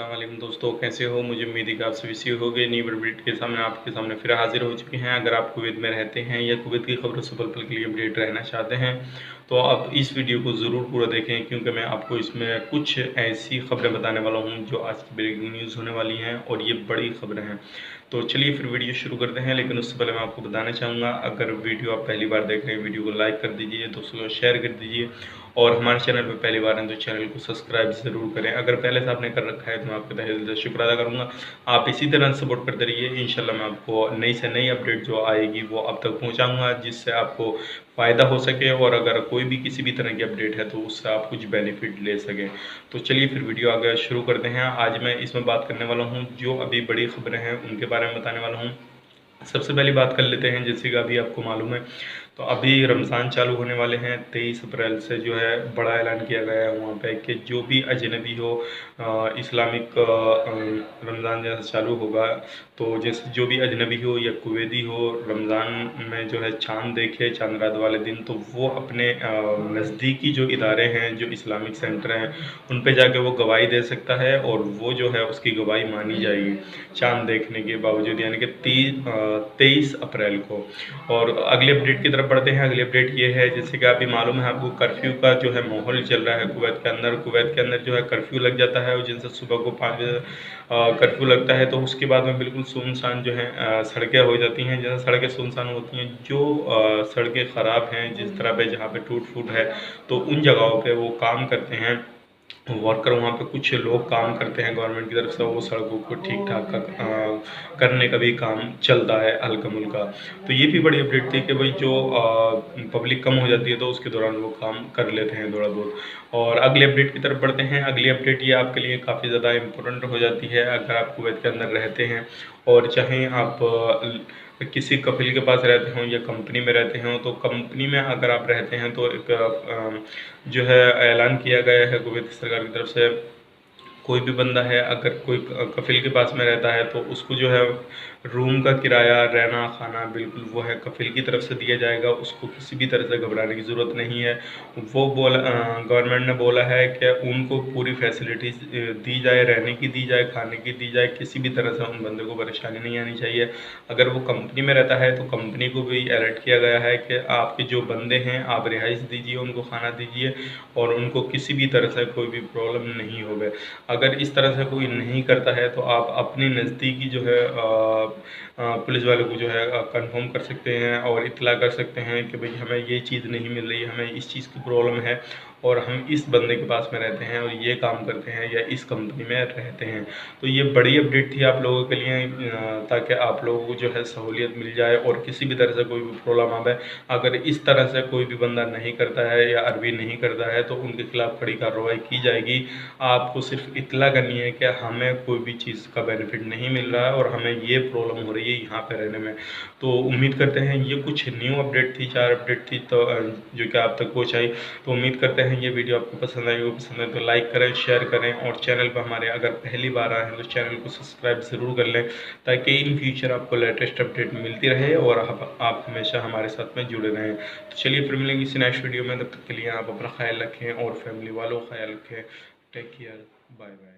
अस्सलाम वालेकुम दोस्तों, कैसे हो? मुझे उम्मीद है कि आप सभी सही होंगे। न्यू अपडेट के सामने आपके सामने फिर हाजिर हो चुके हैं। अगर आप कुवैत में रहते हैं या कुवैत की खबरों से पल-पल के लिए अपडेट रहना चाहते हैं, तो आप इस वीडियो को ज़रूर पूरा देखें, क्योंकि मैं आपको इसमें कुछ ऐसी खबरें बताने वाला हूँ जो आज की ब्रेकिंग न्यूज़ होने वाली हैं और ये बड़ी खबरें हैं। तो चलिए फिर वीडियो शुरू करते हैं, लेकिन उससे पहले मैं आपको बताना चाहूँगा, अगर वीडियो आप पहली बार देख रहे हैं, वीडियो को लाइक कर दीजिए, दोस्तों को शेयर कर दीजिए और हमारे चैनल पर पहली बार हैं तो चैनल को सब्सक्राइब ज़रूर करें। अगर पहले से आपने कर रखा है तो मैं आपका तहे दिल से शुक्र अदा करूँगा। आप इसी तरह सपोर्ट करते रहिए, इंशाल्लाह मैं आपको नई से नई अपडेट जो आएगी वो आप तक पहुँचाऊँगा, जिससे आपको फ़ायदा हो सके और अगर कोई भी किसी भी तरह की अपडेट है तो उससे आप कुछ बेनिफिट ले सकें। तो चलिए फिर वीडियो आगे शुरू करते हैं। आज मैं इसमें बात करने वाला हूँ, जो अभी बड़ी खबरें हैं उनके बारे में बताने वाला हूँ। सबसे पहली बात कर लेते हैं, जैसे कि अभी आपको मालूम है तो अभी रमज़ान चालू होने वाले हैं। 23 अप्रैल से जो है बड़ा ऐलान किया गया है वहाँ पे कि जो भी अजनबी हो, इस्लामिक रमज़ान जैसे चालू होगा तो जैसे जो भी अजनबी हो या कुवैती हो, रमज़ान में जो है चाँद देखे, चाँद रात वाले दिन, तो वो अपने नज़दीकी जो इदारे हैं, जो इस्लामिक सेंटर हैं, उन पे जाके वो गवाही दे सकता है और वो जो है उसकी गवाही मानी जाएगी चाँद देखने के बावजूद, यानी कि 23 अप्रैल को। और अगली अपडेट की तरफ बढ़ते हैं। अगली अपडेट ये है, जैसे कि अभी मालूम है आपको, कर्फ्यू का जो है माहौल चल रहा है कुवैत के अंदर। कुवैत के अंदर जो है कर्फ्यू लग जाता है और जिनसे सुबह को 5 बजे कर्फ्यू लगता है तो उसके बाद में बिल्कुल सुनसान जो है सड़कें हो जाती हैं। जैसे सड़कें सुनसान होती हैं, जो सड़कें ख़राब हैं, जिस तरह पे जहाँ पे टूट फूट है, तो उन जगहों पे वो काम करते हैं वर्कर। वहाँ पे कुछ लोग काम करते हैं गवर्नमेंट की तरफ से, वो सड़कों को ठीक ठाक करने का भी काम चलता है हल्का मुल्का। तो ये भी बड़ी अपडेट थी कि भाई जो पब्लिक कम हो जाती है तो उसके दौरान वो काम कर लेते हैं थोड़ा बहुत। और अगली अपडेट की तरफ बढ़ते हैं। अगली अपडेट ये आपके लिए काफ़ी ज़्यादा इम्पोर्टेंट हो जाती है अगर आप कुवैत के अंदर रहते हैं और चाहे आप किसी कफिल के पास रहते हों या कंपनी में रहते हों। तो कंपनी में अगर आप रहते हैं तो एक जो है ऐलान किया गया है कुवैत सरकार की तरफ से, कोई भी बंदा है अगर कोई कफिल के पास में रहता है तो उसको जो है रूम का किराया, रहना, खाना बिल्कुल वो है कफिल की तरफ से दिया जाएगा। उसको किसी भी तरह से घबराने की ज़रूरत नहीं है। वो गवर्नमेंट ने बोला है कि उनको पूरी फैसिलिटीज़ दी जाए, रहने की दी जाए, खाने की दी जाए, किसी भी तरह से उन बंदे को परेशानी नहीं आनी चाहिए। अगर वो कंपनी में रहता है तो कंपनी को भी अलर्ट किया गया है कि आपके जो बंदे हैं आप रिहाइश दीजिए, उनको खाना दीजिए और उनको किसी भी तरह से कोई भी प्रॉब्लम नहीं होवे। अगर इस तरह से कोई नहीं करता है तो आप अपनी नज़दीकी जो है पुलिस वाले को जो है कंफर्म कर सकते हैं और इत्तला कर सकते हैं कि भाई हमें ये चीज़ नहीं मिल रही, हमें इस चीज़ की प्रॉब्लम है और हम इस बंदे के पास में रहते हैं और ये काम करते हैं या इस कंपनी में रहते हैं। तो ये बड़ी अपडेट थी आप लोगों के लिए, ताकि आप लोगों को जो है सहूलियत मिल जाए और किसी भी तरह से कोई भी प्रॉब्लम आवे। अगर इस तरह से कोई भी बंदा नहीं करता है या अरबी नहीं करता है तो उनके खिलाफ़ कड़ी कार्रवाई की जाएगी। आपको सिर्फ इत्तला करनी है कि हमें कोई भी चीज़ का बेनिफिट नहीं मिल रहा है और हमें ये प्रॉब्लम हो रही है यहाँ पे रहने में। तो उम्मीद करते हैं ये कुछ न्यू अपडेट थी, 4 अपडेट थी तो जो कि आप तक पहुँचाई। तो उम्मीद करते हैं ये वीडियो आपको पसंद आई हो। पसंद है तो लाइक करें, शेयर करें और चैनल पर हमारे अगर पहली बार आए हैं तो चैनल को सब्सक्राइब ज़रूर कर लें, ताकि इन फ्यूचर आपको लेटेस्ट अपडेट मिलती रहे और आप हमेशा हमारे साथ में जुड़े रहें। तो चलिए फिर मिलेंगे इसी नेक्स्ट वीडियो में, तब तक के लिए आप अपना ख्याल रखें और फैमिली वालों का ख्याल रखें। Take care, bye bye.